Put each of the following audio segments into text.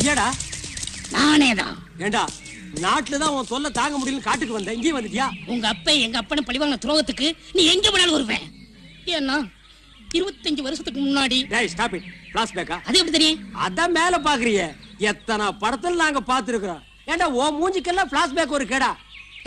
நீயாடா? நானேதான். ஏண்டா நாட்டுல தான் உன் தொல்லை தாங்க முடியல காட்டுக்கு வந்த இங்கே வந்துட்டியா? உங்க அப்பா எங்க அப்பனை பழிவாங்க துரோகத்துக்கு நீ எங்க வேணாலும் வருவேன். ஏன்னா 25 வருஷத்துக்கு முன்னாடி. டேய் ஸ்டாப் இட். ஃபிளாஷ்பேக்கா? அது எப்படி தெரியும்? அதான் மேல பாக்குறியே. எத்தனை படத்துல நாங்க பாத்துருக்கோம். ஏண்டா ஓ மூஞ்சிக்கெல்லாம் ஃபிளாஷ்பேக் ஒரு கேடா?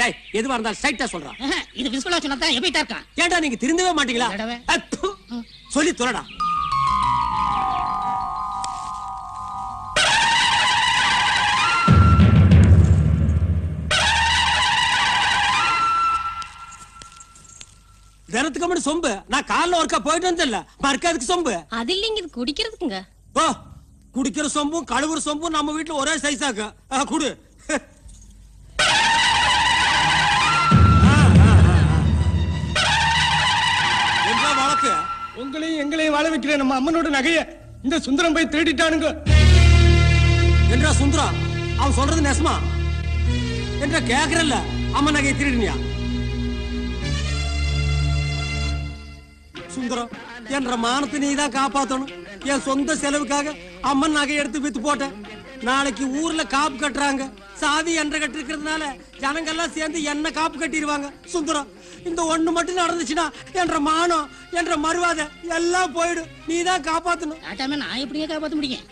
டேய் எதுவா இருந்தாலும் ஸ்ட்ரைட்டா சொல்றா. இது விசுவலா சொன்னா தான் எப்படிட்டா இருக்கான்? ஏண்டா நீங்க திருந்தவே மாட்டீங்களா? சொல்லி தொலைடா. தினத்துக்கு மட்டும் சொம்பு. நான் காலைல ஒருக்கா போயிட்டு வந்தேன்ல மறுக்காதுக்கு சொம்பு. அது இல்லைங்க, இது குடிக்கிறதுக்குங்க. ஓ குடிக்கிற சொம்பும் கழுவுற சொம்பும் நம்ம வீட்டுல ஒரே சைஸாக்கு. குடு. என்ன வழக்கு? உங்களையும் எங்களையும் வாழ வைக்கிற நம்ம அம்மனோட நகைய இந்த சுந்தரம் போய் திருடிட்டானுங்க. என்றா சுந்தரம் அவன் சொல்றது நெசமா? என்ற கேக்குறல்ல அம்மன் நகையை திருடினியா? சுந்தரம் என்ற மானத்தை நீ தான் காப்பாத்தணும். என் சொந்த செலவுக்காக அம்மன் நகை எடுத்து வித்து போட்டேன். நாளைக்கு ஊர்ல காப்பு கட்டுறாங்க. சாதி என்ற கட்டு இருக்கிறதுனால ஜனங்கள்லாம் சேர்ந்து என்ன காப்பு கட்டிடுவாங்க. சுந்தரம் இந்த ஒண்ணு மட்டும் நடந்துச்சுன்னா என்ற மானம் என்ற மறுவாதை எல்லாம் போயிடும். நீ தான் காப்பாத்தணும். நான் எப்படிங்க காப்பாத்த முடியும்?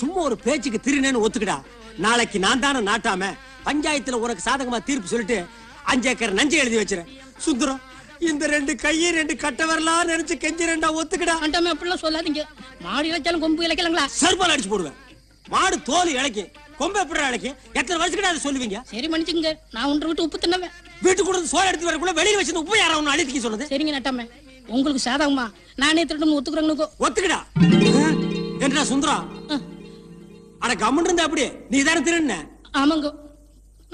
சும்மா ஒரு பேச்சுக்கு திருநேன்னு ஒத்துக்கிடா. நாளைக்கு நான் தானே நாட்டாம பஞ்சாயத்துல உனக்கு சாதகமா தீர்ப்பு சொல்லிட்டு 5 ஏக்கர் நஞ்சு எழுதி வச்சிருக்கேன். சுந்தரம் இந்த 2 கையை 2 கட்ட வரலாம் நினைச்சு கெஞ்சி 2 ஒத்துக்கிடா. அப்படிலாம் சொல்லாதீங்க. மாடு இழைச்சாலும் கொம்பு இழைக்கலாங்களா? சர்பால் அடிச்சு போடுவேன். மாடு தோல் இழைக்கும், கொம்பு எப்படி இழைக்கும்? எத்தனை வருஷத்துக்கு அதை சொல்லுவீங்க? சரி மன்னிச்சுங்க, நான் ஒன்று விட்டு உப்பு தின்னவேன். வீட்டுக்கு கூட சோறு எடுத்து வரக்குள்ள வெளியே வச்சு உப்பு யாரா ஒண்ணு அழித்துக்க சொன்னது? சரிங்க நட்டாம, உங்களுக்கு சாதகமா நானே திருட்டு ஒத்துக்குறேங்க. ஒத்துக்கிடா. என்ன சுந்தரம் அட கம்மன் இருந்தா அப்படி நீ தானே திருடுன? ஆமாங்க,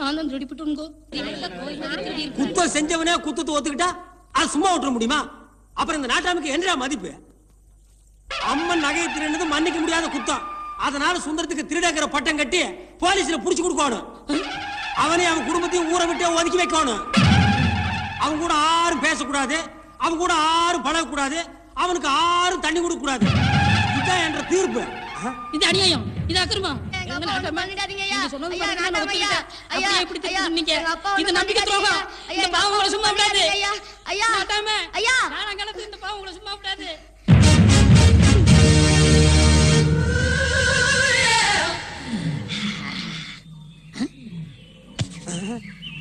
நான் தான் திருடிப்பிட்டுங்க. குத்தம் செஞ்சவனே குத்தத்தை ஒத்துக்கிட்டா அது சும்மா விட்டுற முடியுமா? அப்புறம் இந்த நாட்டாமுக்கு என்ன மதிப்பு? அம்மன் நகையை திருடுனது மன்னிக்க முடியாத குத்தம். அதனால சுந்தரத்துக்கு திருடங்கிற பட்டம் கட்டி போலீஸ்ல புடிச்சு கொடுக்கணும். அவனே அவன் குடும்பத்தையும் ஊரை விட்டு ஒதுக்கி வைக்கணும். அவன் கூட யாரும் பேசக்கூடாது, அவன் கூட யாரும் பழகக்கூடாது, அவனுக்கு யாரும் தண்ணி கொடுக்க கூடாது. இதுதான் என்ற தீர்ப்பு. இது அநியாயம், இது அக்கிரமம். சும்மா விடாது.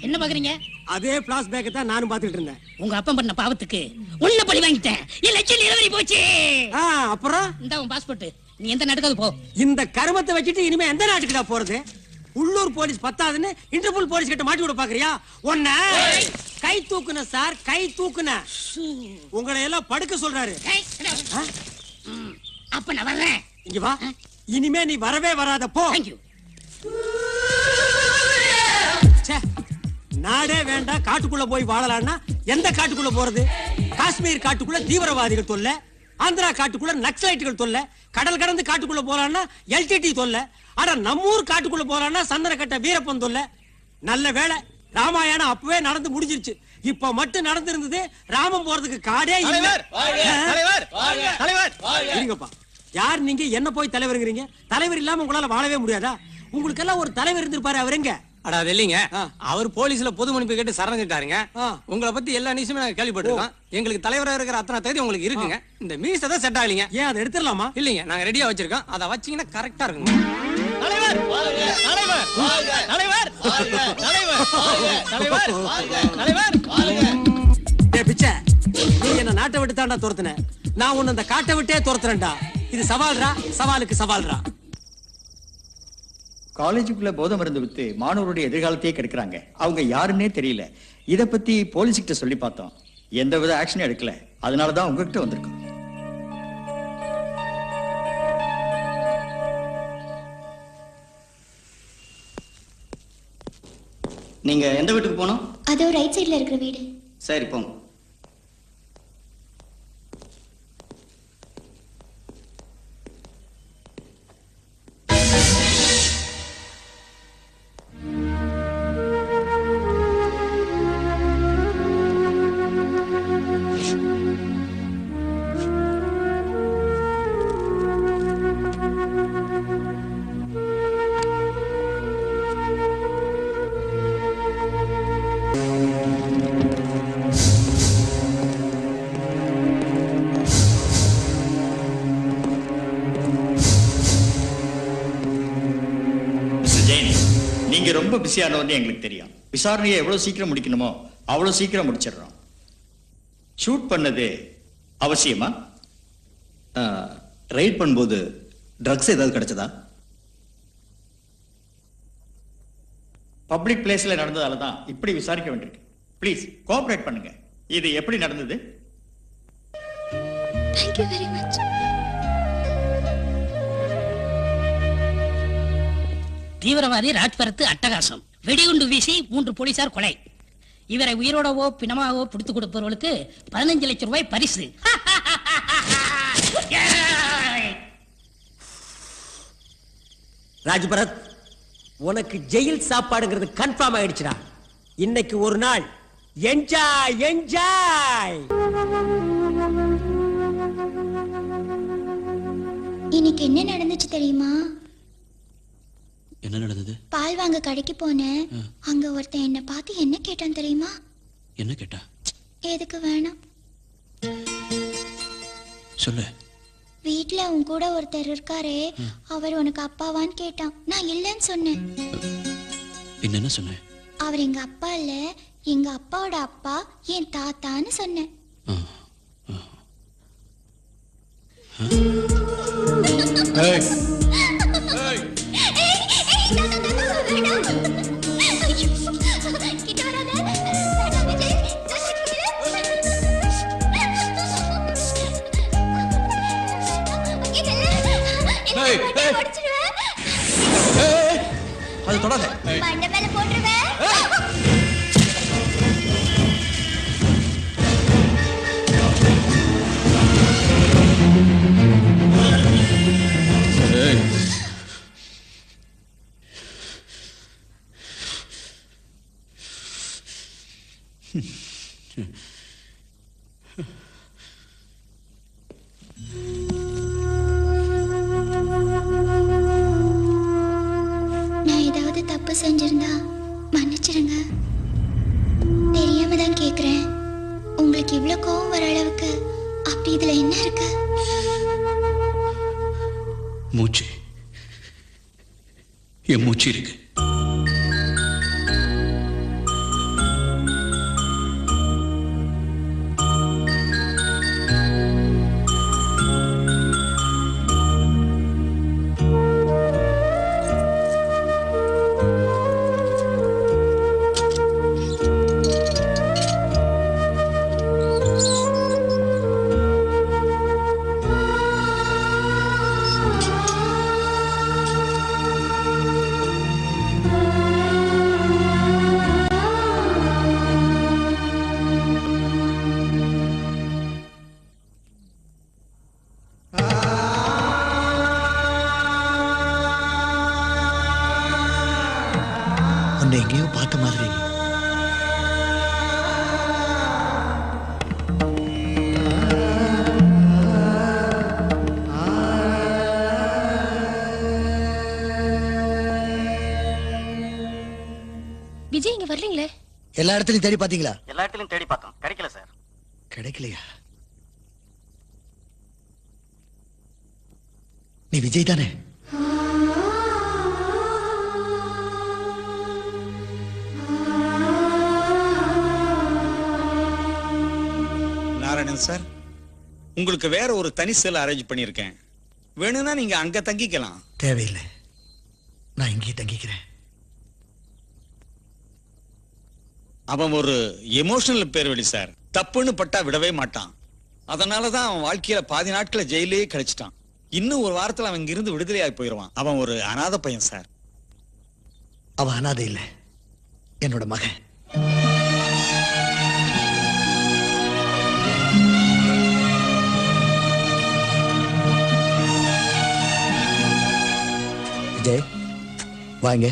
என்ன பாக்குறீங்க? அதே பிளாஷ்பேக் தான் நானும் பாத்துக்கிட்டு இருந்தேன். உங்க அப்பா பண்ண பாவத்துக்கு உள்ள பழி வாங்கிட்டேன். லட்சம் நிலவரி போச்சு. அப்புறம் இந்த உன் பாஸ்போர்ட், நீ எந்த நாட்டுக்கு போ. இந்த கருமத்தை வச்சுட்டு இனிமே எந்த நாட்டுக்கு தான் போறது? உள்ளூர் போலீஸ் பத்தாதுன்னு இன்டர்போல் போலீஸ் கிட்ட மாட்டி விட பாக்குறியா? ஒன்ன கை தூக்குன சார், கை தூக்குன. உங்களை எல்லாம் படுக்க சொல்றாரு. அப்ப நான் வர்றேன். இங்க வா. இனிமே நீ வரவே வராத போ. நாடே வேண்டாம், காட்டுக்குள்ள போய் வாழலாம்னா எந்த காட்டுக்குள்ள போறது? காஷ்மீர் காட்டுக்குள்ள தீவிரவாதிகள் தொல்லை, ஆந்திரா காட்டுக்குள்ள நக்சலைட்டுகள் தொல்லை, கடல் கடந்து காட்டுக்குள்ள போறான்னா எல்டிடி தொல்லை. ஆனா நம்மூர் காட்டுக்குள்ள போறான்னா சந்தனக்கட்ட வீரப்பன் தொல்லை. நல்ல வேளை ராமாயணம் அப்பவே நடந்து முடிஞ்சிருச்சு. இப்ப மட்டும் நடந்திருந்தது ராமன் போறதுக்கு காடே இல்ல. இருங்கப்பா, யார் நீங்க? என்ன போய் தலைவருங்கிறீங்க? தலைவர் இல்லாம உங்களால வாழவே முடியாதா? உங்களுக்கு எல்லாம் ஒரு தலைவர் இருந்திருப்பாரு. அவருங்க அடா இல்லைங்க, அவர் போலீஸ்ல பொது மன்னிப்பு கேட்டு சரணடைஞ்சாருங்க. உங்களை பத்தி எல்லா நியூஸுமே நாங்க கேள்விப்பட்டிருக்கோம். எங்களுக்கு தலைவரா இருக்கிற அத்தனை தகுதி உங்களுக்கு இருக்குங்க. இந்த மீசை தான் செட் ஆகலீங்க. ஏன் அதை எடுத்துடலாமா? இல்லைங்க, நாங்க ரெடியா வச்சிருக்கோம். அதை வச்சீங்கன்னா கரெக்டா இருக்குங்க. தலைவர் தலைவர் தலைவர் தலைவர் தலைவர் தலைவர் பிச்சை, நீ என்ன நாட்டை விட்டு தாண்டா துரத்துன. நான் உன்னை அந்த காட்டை விட்டே துரத்துறேன்டா. இது சவால்ரா, சவாலுக்கு சவால்ரா. காலேஜுக்குள்ள போதை மருந்து வித்து மாணவருடைய எதிர்காலத்தையே கெடுக்கிறாங்க. அவங்க யாருன்னே தெரியல. இத பத்தி போலீஸ்கிட்ட சொல்லி பார்த்தோம், எந்தவித ஆக்ஷனும் எடுக்கல. அதனாலதான் உங்ககிட்ட வந்திருக்கோம். நீங்க எந்த வீட்டுக்கு போனோம்? அதோ ரைட் சைடுல இருக்கிற வீடு. சரி போங்க. பிஸியானவர்னு எங்களுக்கு தெரியும். விசாரணையை எவ்வளவு சீக்கிரம் முடிக்கணுமோ அவ்வளவு சீக்கிரம் முடிச்சிடுறோம். ஷூட் பண்ணது அவசியமா? ரைட் பண்ணும்போது ட்ரக்ஸ் ஏதாவது கிடைச்சதா? பப்ளிக் பிளேஸ்ல நடந்ததால தான் இப்படி விசாரிக்க வேண்டியிருக்கு. ப்ளீஸ் கோஆபரேட் பண்ணுங்க. இது எப்படி நடந்தது? Thank you very much. தீவிரவாதி ராஜ்பரத்து அட்டகாசம், வெடிகுண்டு வீசி 3 போலீசார் கொலை. இவரை உயிரோடவோ பிணமாகவோ பிடித்து கொடுப்பவர்களுக்கு 15 லட்சம் ரூபாய் பரிசு. ராஜ்பரத், உனக்கு ஜெயில் சாப்பாடுங்கிறது கன்ஃபார்ம் ஆயிடுச்சுடா. இன்னைக்கு ஒரு நாள் என்ஜாய் என்ஜாய். இன்னைக்கு என்ன நடந்துச்சு தெரியுமா? என்ன நடந்தது? பால் வாங்க கடைக்கு போனேன். அங்க ஒருத்தன் என்ன பார்த்து என்ன கேட்டான் தெரியுமா? என்ன கேட்டா? எதுக்கு வேணாம் சொல்லு. வீட்ல உன் கூட ஒருத்தர் இருக்காரே, அவர் உனக்கு அப்பாவான்னு கேட்டான். நான் இல்லைன்னு சொன்னேன். என்ன சொன்னேன்? அவர் எங்க அப்பா இல்ல, எங்க அப்பாவோட அப்பா, என் தாத்தான்னு சொன்னேன். அது தொடாத. மண்டை மேல போட்டுருவேன். நான் ஏதாவது தப்பு செஞ்சிருந்தா மன்னிச்சிருங்க. தெரியாம தான் கேக்குறேன். உங்களுக்கு இவ்வளவு கோவம் வர அளவுக்கு அப்படி இதுல என்ன இருக்கு? மூச்சு. என் மூச்சு இருக்கு. உன்னை எங்கேயோ பார்த்த மாதிரி. விஜய் இங்க வரலீங்களே? எல்லா இடத்துலயும் தேடி பாத்தீங்களா? எல்லா இடத்துலயும் தேடி பார்த்தோம், கிடைக்கல சார். கிடைக்கலையா? நீ விஜய் தானே? நாராயணன் சார், உங்களுக்கு வேற ஒரு தனி செல் அரேஞ்ச் பண்ணியிருக்கேன். வேணும்னா நீங்க அங்க தங்கிக்கலாம். தேவையில்லை, நான் இங்கே தங்கிக்கிறேன். அவன் ஒரு எமோஷனல் பேர்வழி சார். தப்புன்னு பட்டா விடவே மாட்டான். அதனாலதான் அவன் வாழ்க்கையில பாதி நாட்களை ஜெயிலே கழிச்சிட்டான். இன்னும் ஒரு வாரத்துல அவன் இங்கிருந்து விடுதலையாகி போயிடுவான். அவன் ஒரு அநாத பையன் சார். அவன் அனாதை இல்லை, என்னோட மகன். விஜய் வாங்க.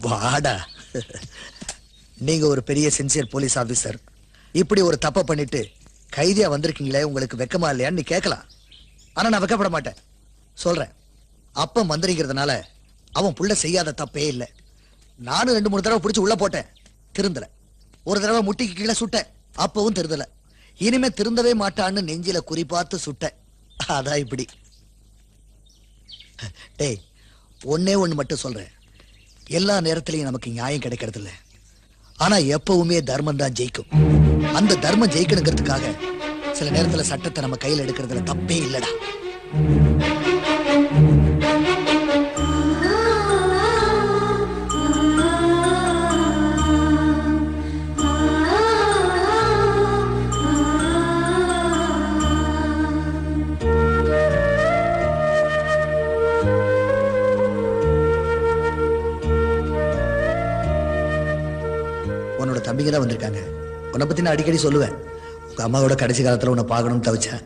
வாடா. நீங்க ஒரு பெரிய சின்சியர் போலீஸ் ஆபீசர். இப்படி ஒரு தப்ப பண்ணிட்டு கைதியா வந்திருக்கீங்களே, உங்களுக்கு வெக்கமா இல்லையான்னு நீ கேட்கலாம். ஆனா நான் வெக்கப்பட மாட்டேன். சொல்றேன், அப்ப மந்திரிங்கிறதுனால அவன் புள்ள செய்யாத தப்பே இல்லை. நானும் 2-3 தடவை பிடிச்சு உள்ள போட்டேன், திருந்தல. ஒரு தடவை முட்டிக்கு கீழே சுட்டேன், அப்பவும் திருந்தல. இனிமே திருந்தவே மாட்டான்னு நெஞ்சில குறி பார்த்து சுட்டேன். அதான் இப்படி. டேய், ஒன்னே ஒண்ணு மட்டும் சொல்றேன். எல்லா நேரத்திலையும் நமக்கு நியாயம் கிடைக்கிறது இல்ல. ஆனா எப்பவுமே தர்மம் தான் ஜெயிக்கும். அந்த தர்மம் ஜெயிக்கணுங்கிறதுக்காக சில நேரத்துல சட்டத்தை நம்ம கையில் எடுக்கிறதுல தப்பே இல்லடா. உன்னோட தம்பிங்க தான் வந்திருக்காங்க. உன்னை பத்தி நான் அடிக்கடி சொல்லுவேன். உங்க அம்மாவோட கடைசி காலத்துல உன்னை பார்க்கணும்னு தவிச்சேன்.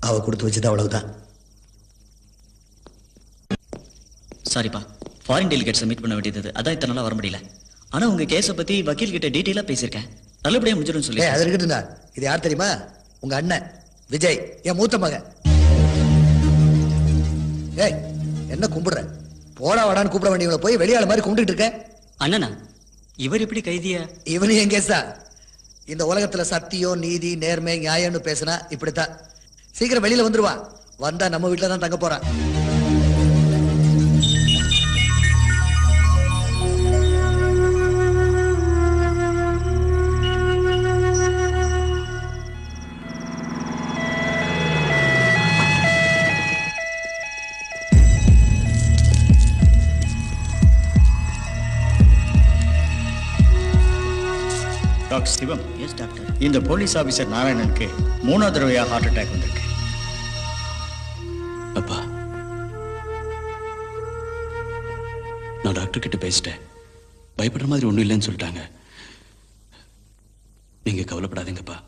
அவ கொடுத்து வச்சது அவ்வளவுதான். சாரிப்பா, ஃபாரின் டெலிகேட்ஸை மீட் பண்ண வேண்டியது, அதான் இத்தனை நாளா வர முடியல. ஆனா உங்க கேஸை பத்தி வக்கீல் கிட்ட டீட்டெயிலா பேசியிருக்கேன். நல்லபடியா முடிஞ்சிடும் சொல்லி. அது இருக்கட்டும்டா. இது யார் தெரியுமா? உங்க அண்ணன் விஜய், என் மூத்த மகன். ஏய், என்ன கும்பிடுற? போடா வாடான்னு கூப்பிட வேண்டியவங்கள போய் வெளியாள மாதிரி கும்பிட்டு இருக்க. அண்ணனா, இவர் எப்படி கைதியா? இவனு என் கேஸ் தான். இந்த உலகத்துல சத்தியம், நீதி, நேர்மை, நியாயம்னு பேசினா இப்படித்தான். சீக்கிரம் வெளியில வந்துருவா. வந்தா நம்ம வீட்டுல தான் தங்க போறான். டாக்டர் சிவம். Yes doctor. இந்த போலீஸ் ஆபீசர் நாராயணனுக்கு 3வது தடவையா ஹார்ட் அட்டாக் வந்திருக்கு. அப்பா, நான் டாக்டர் கிட்ட பேசிட்டேன். பயப்படுற மாதிரி ஒண்ணும் இல்லைன்னு சொல்லிட்டாங்க. நீங்க கவலைப்படாதீங்கப்பா.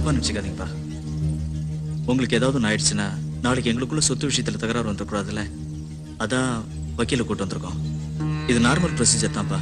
நினைச்சுக்காதீங்கப்பா. உங்களுக்கு ஏதாவது ஒன்று ஆயிடுச்சுன்னா நாளைக்கு எங்களுக்குள்ள சொத்து விஷயத்துல தகராறு வந்துடக்கூடாதுல்ல. அதான் வக்கீல கூட்டு வந்திருக்கோம். இது நார்மல் ப்ரொசீஜர் தான்ப்பா.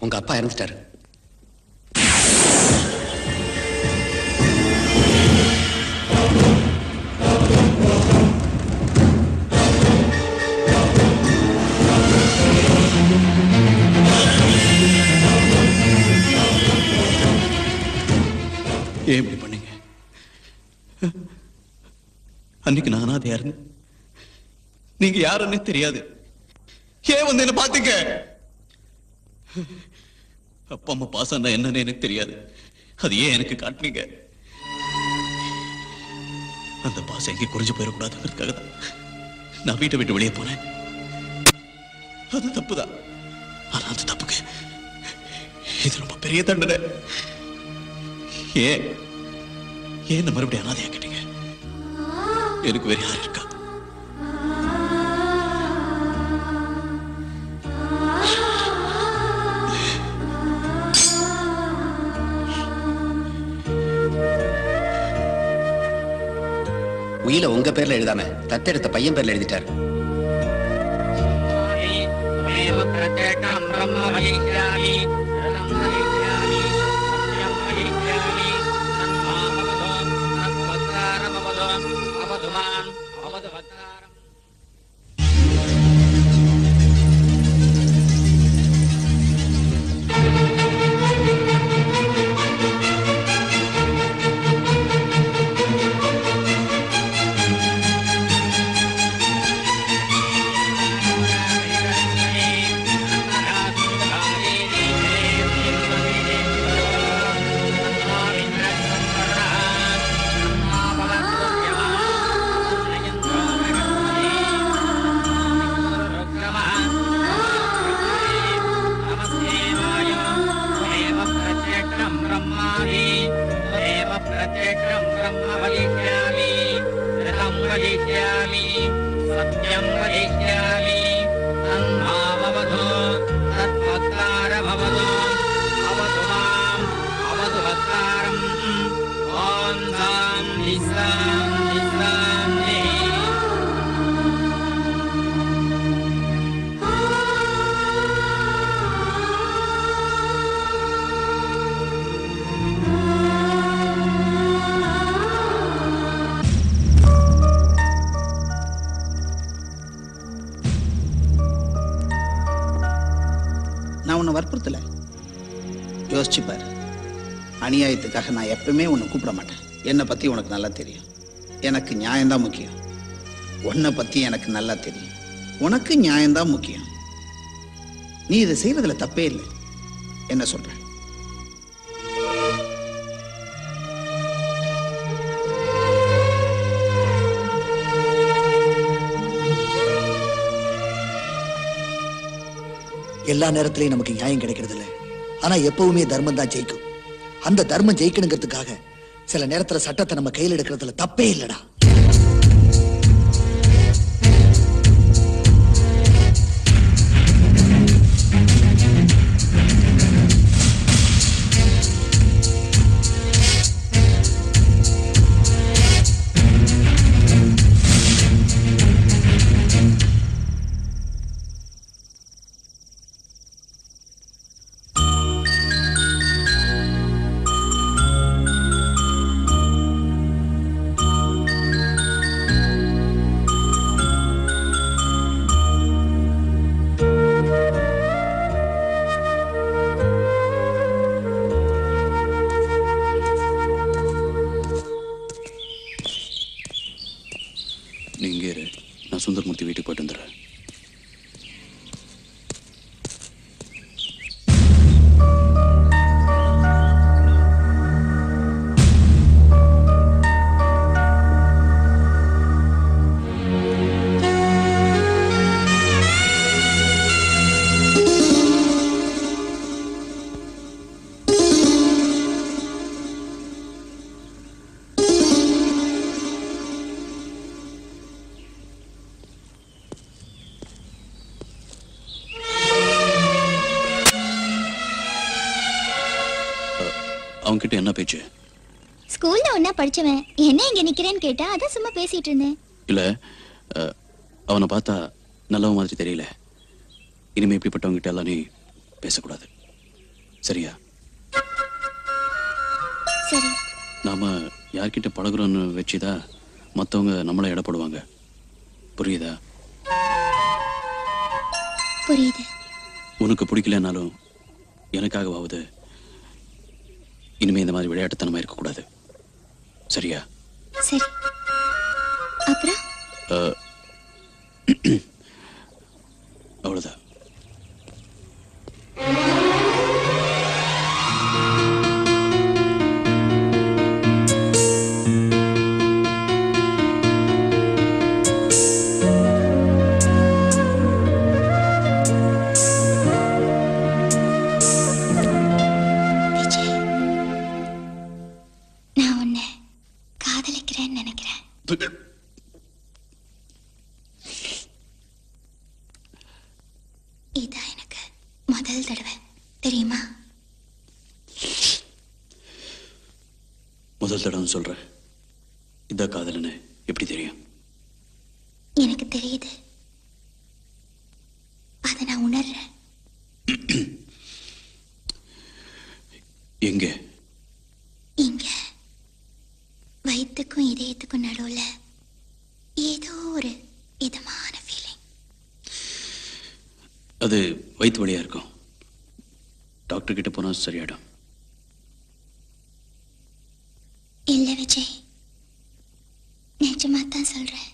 உங்க அப்பா இறந்துட்டாரு. ஏன் இப்படி பண்ணீங்க? அன்னைக்கு நான் அனாதையா இருந்தேன். நீங்க யாருன்னு தெரியாது. ஏன் வந்து என்ன பாத்தீங்க? அப்பா அம்மா பாசம் என்னன்னு எனக்கு தெரியாது. அது ஏன் எனக்கு காட்டுனீங்க? அந்த பாசம் எங்கே குறைஞ்சு போயிடக்கூடாதுங்கிறதுக்காக தான் நான் வீட்டை விட்டு வெளியே போனேன். அது தப்புதான். ஆனா அந்த தப்புக்கு இது ரொம்ப பெரிய தண்டனை. ஏன் ஏன் மறுபடியும் அனாதையா கேட்டீங்க? எனக்கு வேற யார் இருக்கா? உயில உங்க பேர்ல எழுதாம தத்தெடுத்த பையன் பேர்ல எழுதிட்டார். நான் உன்னை வற்புறுத்தல, யோசிச்சு பாரு. அநியாயத்துக்காக நான் எப்பவுமே உன்னை கூப்பிட மாட்டேன். என்னை பத்தி உனக்கு நல்லா தெரியும். எனக்கு நியாயம்தான் முக்கியம். உன்னை பத்தி எனக்கு நல்லா தெரியும். உனக்கு நியாயம்தான் முக்கியம். நீ இதை செய்யறதுல தப்பே இல்லை. என்ன சொல்ற? எல்லா நேரத்திலையும் நமக்கு நியாயம் கிடைக்கிறது இல்லை. ஆனா எப்பவுமே தர்மம் தான் ஜெயிக்கும். அந்த தர்மம் ஜெயிக்கணுங்கிறதுக்காக சில நேரத்துல சட்டத்தை நம்ம கையில் எடுக்கிறதுல தப்பே இல்லடா. நீங்க இரு, நான் சுந்தரமூர்த்தி வீட்டுக்கு போயிட்டு வந்துடுறேன். அவங்க கிட்ட என்ன பேச்சு? ஸ்கூல்ல ஒன்னா படிச்சவன் என்ன இங்க நிக்கிறேன்னு கேட்டா அதான் சும்மா பேசிட்டு இருந்தேன். இல்ல, அவனை பார்த்தா நல்லவன் மாதிரி தெரியல. இனிமே இப்படிப்பட்டவங்க கிட்ட எல்லாம் நீ பேசக்கூடாது, சரியா? சரி. நாம யார்கிட்ட பழகுறோன்னு வச்சுதான் மத்தவங்க நம்மளை இடப்படுவாங்க. புரியுதா? புரியுது. உனக்கு பிடிக்கலனாலும் எனக்காகவாவது இனிமே இந்த மாதிரி விளையாட்டுத்தனமா இருக்கக்கூடாது, சரியா? சரி. அப்புறம் அவ்வளவுதான். நான் உன்னை காதலிக்கிறேன்னு நினைக்கிறேன். இதான் எனக்கு முதல் தடவை, தெரியுமா? முதல் தடவை சொல்றேன். இதான் காதலன்னு எப்படி தெரியும்? எனக்கு தெரியுது. அதை நான் உணர்றேன். எங்க? இங்க வயிற்றுக்கும் இதயத்துக்கும் நடுவுல ஏதோ ஒரு இதமான ஃபீலிங். அது வயிற்று வலியா இருக்கும். டாக்டர் கிட்ட போனா சரியாயிடும். இல்ல விஜய், நிஜமா தான் சொல்றேன்.